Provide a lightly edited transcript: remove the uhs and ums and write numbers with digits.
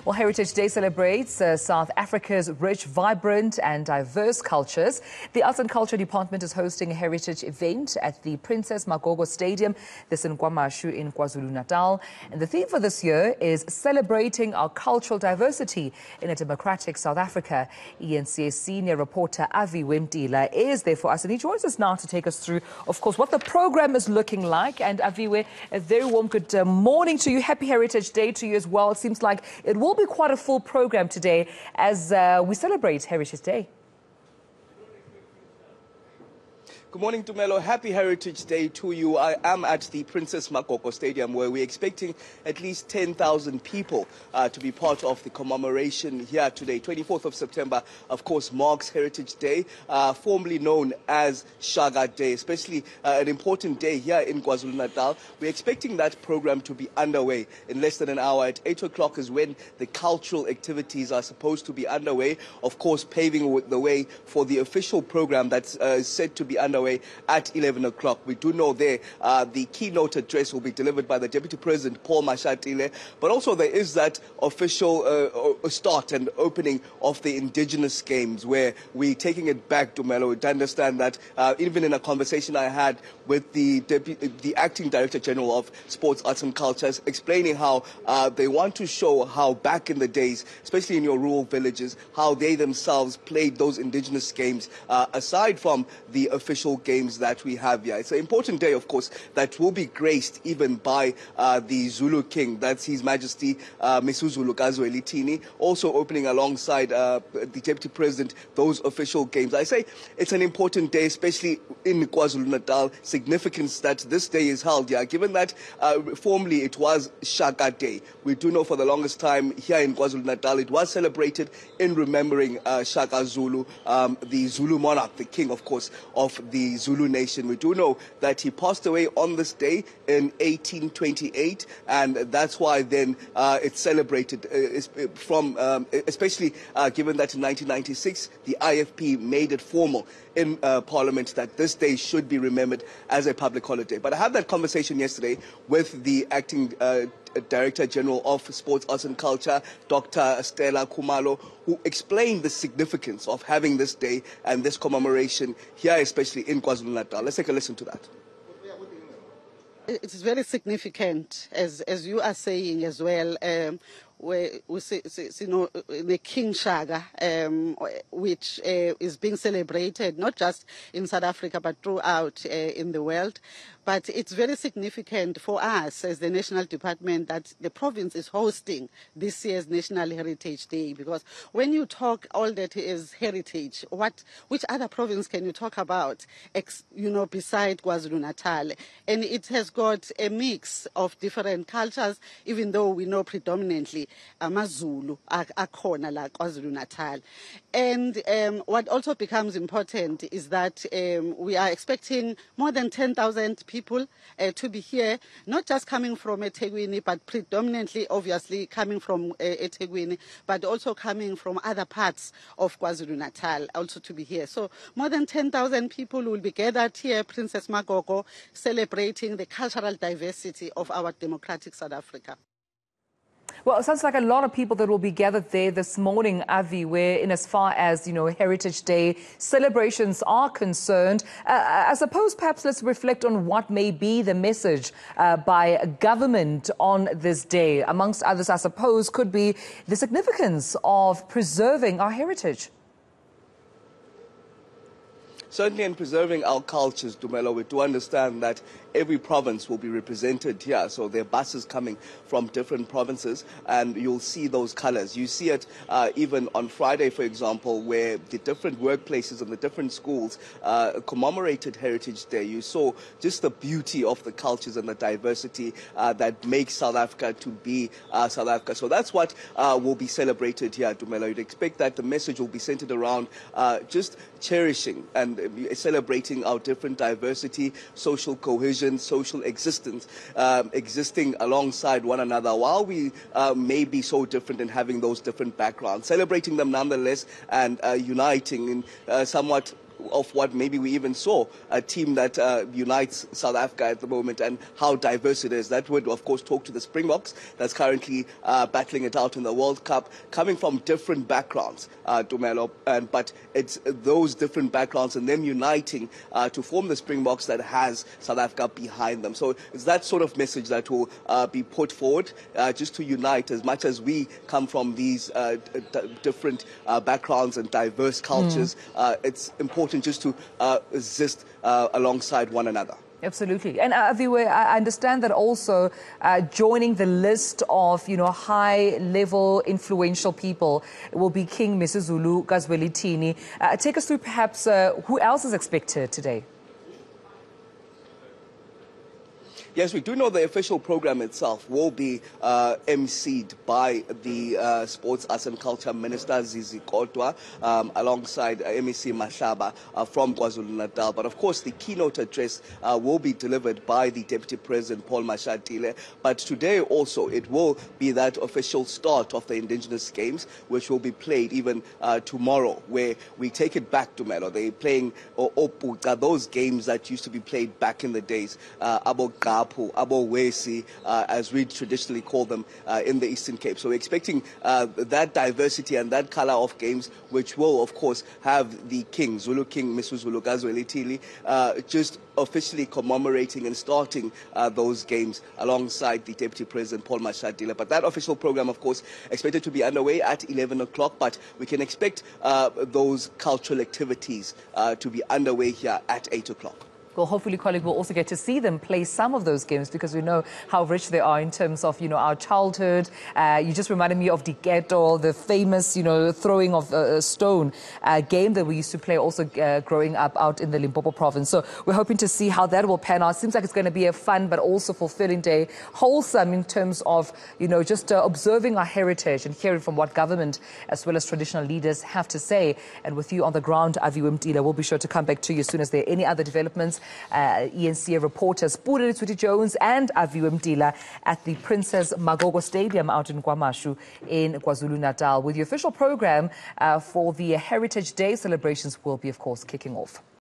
Well, Heritage Day celebrates South Africa's rich, vibrant and diverse cultures. The Arts and Culture Department is hosting a heritage event at the Princess Magogo Stadium, this in KwaMashu in KwaZulu-Natal. And the theme for this year is celebrating our cultural diversity in a democratic South Africa. eNCA senior reporter Aviwe Mtila is there for us, and he joins us now to take us through, of course, what the program is looking like. And Aviwe, a very warm good morning to you. Happy Heritage Day to you as well. It seems like it will be quite a full program today as we celebrate Heritage Day. Good morning, Tumelo. Happy Heritage Day to you. I am at the Princess Magogo Stadium, where we're expecting at least 10,000 people to be part of the commemoration here today. 24th of September, of course, marks Heritage Day, formerly known as Shaka Day, especially an important day here in KwaZulu-Natal. We're expecting that program to be underway in less than an hour. At 8 o'clock is when the cultural activities are supposed to be underway, of course, paving the way for the official program that's set to be underway at 11 o'clock. We do know there the keynote address will be delivered by the Deputy President, KwaMashu, but also there is that official start and opening of the Indigenous Games, where we're taking it back to Melo to understand that even in a conversation I had with the Acting Director General of Sports, Arts and Cultures, explaining how they want to show how back in the days, especially in your rural villages, how they themselves played those Indigenous Games aside from the official games that we have here. It's an important day, of course, that will be graced even by the Zulu King. That's His Majesty Misuzulu Kazwelithini, also opening alongside the Deputy President those official games. I say it's an important day, especially in KwaZulu-Natal, significance that this day is held here, given that formerly it was Shaka Day. We do know for the longest time here in KwaZulu-Natal it was celebrated in remembering Shaka Zulu, the Zulu monarch, the king, of course, of the Zulu nation. We do know that he passed away on this day in 1828, and that's why then it's celebrated especially given that in 1996 the IFP made it formal in Parliament that this day should be remembered as a public holiday. But I had that conversation yesterday with the Acting Director General of Sports, Arts and Culture, Dr. Stella Khumalo, who explained the significance of having this day and this commemoration here, especially in KwaZulu-Natal. Let's take a listen to that. It's very significant, as you are saying as well. Where we see, the King Shaka, which is being celebrated not just in South Africa but throughout in the world. But it's very significant for us as the National Department that the province is hosting this year's National Heritage Day, because when you talk all that is heritage, which other province can you talk about, beside KwaZulu-Natal? And it has got a mix of different cultures, even though we know predominantly AmaZulu akhona la KwaZulu-Natal. And what also becomes important is that we are expecting more than 10,000 people to be here, not just coming from eThekwini, but predominantly, obviously, coming from eThekwini, but also coming from other parts of KwaZulu-Natal also to be here. So more than 10,000 people will be gathered here, Princess Magogo, celebrating the cultural diversity of our democratic South Africa. Well, it sounds like a lot of people that will be gathered there this morning, Avi, where in as far as, Heritage Day celebrations are concerned. I suppose perhaps let's reflect on what may be the message by government on this day. Amongst others, I suppose, could be the significance of preserving our heritage. Certainly in preserving our cultures, Dumelo, we do understand that every province will be represented here. So there are buses coming from different provinces, and you'll see those colors. You see it even on Friday, for example, where the different workplaces and the different schools commemorated Heritage Day. You saw just the beauty of the cultures and the diversity that makes South Africa to be South Africa. So that's what will be celebrated here, Dumelo. You'd expect that the message will be centered around just cherishing and celebrating our different diversity, social cohesion, social existence, existing alongside one another while we may be so different in having those different backgrounds, celebrating them nonetheless and uniting in somewhat of what maybe we even saw, a team that unites South Africa at the moment and how diverse it is. That would, of course, talk to the Springboks that's currently battling it out in the World Cup, coming from different backgrounds, Tumelo, but it's those different backgrounds and them uniting to form the Springboks that has South Africa behind them. So it's that sort of message that will be put forward, just to unite as much as we come from these different backgrounds and diverse cultures. It's important just to exist alongside one another. Absolutely. And Aviwe, I understand that also joining the list of, high-level influential people will be King Misuzulu Kazwelithini. Take us through perhaps who else is expected today? Yes, we do know the official program itself will be emceed by the Sports, Arts and Culture Minister, Zizi Kodwa, alongside MEC Mashaba from KwaZulu-Natal. But of course, the keynote address will be delivered by the Deputy President, Paul Mashatile. But today also, it will be that official start of the Indigenous Games, which will be played even tomorrow, where we take it back to Melo. They're playing Oputa, those games that used to be played back in the days, Abo Wesi, as we traditionally call them in the Eastern Cape. So we're expecting that diversity and that color of games, which will, of course, have the King, Zulu King, Misuzulu Kazwelithini, just officially commemorating and starting those games alongside the Deputy President, Paul Mashatile. But that official program, of course, expected to be underway at 11 o'clock, but we can expect those cultural activities to be underway here at 8 o'clock. Well, hopefully, colleague, we'll also get to see them play some of those games because we know how rich they are in terms of, our childhood. You just reminded me of Diketo, the famous, throwing of a stone game that we used to play also growing up out in the Limpopo province. So we're hoping to see how that will pan out. Seems like it's going to be a fun but also fulfilling day, wholesome in terms of, just observing our heritage and hearing from what government as well as traditional leaders have to say. And with you on the ground, Aviwe Mtila, we'll be sure to come back to you as soon as there are any other developments. eNCA reporters Puri Jones and Aviwe Mtila at the Princess Magogo Stadium out in KwaMashu in KwaZulu-Natal, with the official program for the Heritage Day celebrations will be, of course, kicking off.